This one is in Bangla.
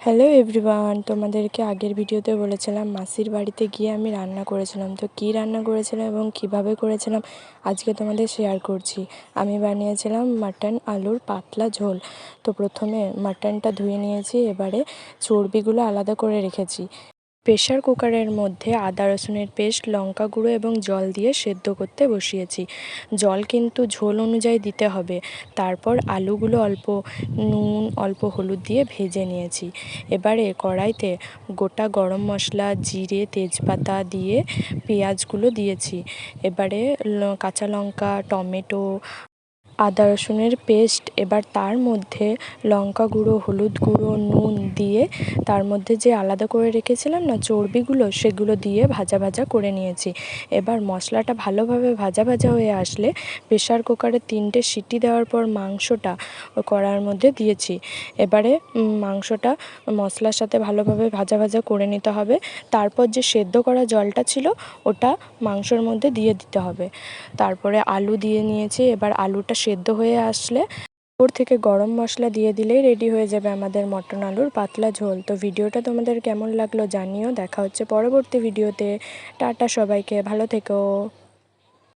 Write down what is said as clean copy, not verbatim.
হ্যালো এভরিওয়ান, তোমাদেরকে আগের ভিডিওতে বলেছিলাম মাসির বাড়িতে গিয়ে আমি রান্না করেছিলাম। তো কী রান্না করেছিলাম এবং কিভাবে করেছিলাম আজকে তোমাদের শেয়ার করছি। আমি বানিয়েছিলাম মাটন আলুর পাতলা ঝোল। তো প্রথমে মাটনটা ধুয়ে নিয়েছি, এবারে চর্বিগুলো আলাদা করে রেখেছি। প্রেসার কুকারের মধ্যে আদা রসুনের পেস্ট, লঙ্কা গুঁড়ো এবং জল দিয়ে সেদ্ধ করতে বসিয়েছি। জল কিন্তু ঝোল অনুযায়ী দিতে হবে। তারপর আলুগুলো অল্প নুন, অল্প হলুদ দিয়ে ভেজে নিয়েছি। এবারে কড়াইতে গোটা গরম মশলা, জিরে, তেজপাতা দিয়ে পেঁয়াজগুলো দিয়েছি। এবারে কাঁচা লঙ্কা, টমেটো, আদা রসুনের পেস্ট, এবার তার মধ্যে লঙ্কা গুঁড়ো, হলুদ গুঁড়ো, নুন দিয়ে তার মধ্যে যে আলাদা করে রেখেছিলাম না চর্বিগুলো, সেগুলো দিয়ে ভাজা ভাজা করে নিয়েছি। এবার মশলাটা ভালোভাবে ভাজা ভাজা হয়ে আসলে প্রেসার কুকারে 3টে সিটি দেওয়ার পর মাংসটা কড়ার মধ্যে দিয়েছি। এবারে মাংসটা মশলার সাথে ভালোভাবে ভাজা ভাজা করে নিতে হবে। তারপর যে সেদ্ধ করা জলটা ছিল ওটা মাংসর মধ্যে দিয়ে দিতে হবে। তারপরে আলু দিয়ে নিয়েছি। এবার আলুটা সেদ্ধ হয়ে আসলে ওপর থেকে গরম মশলা দিয়ে দিলেই রেডি হয়ে যাবে আমাদের মটন আলুর পাতলা ঝোল। তো ভিডিওটা তোমাদের কেমন লাগলো জানিও। দেখা হচ্ছে পরবর্তী ভিডিওতে। টাটা সবাইকে, ভালো থেকো।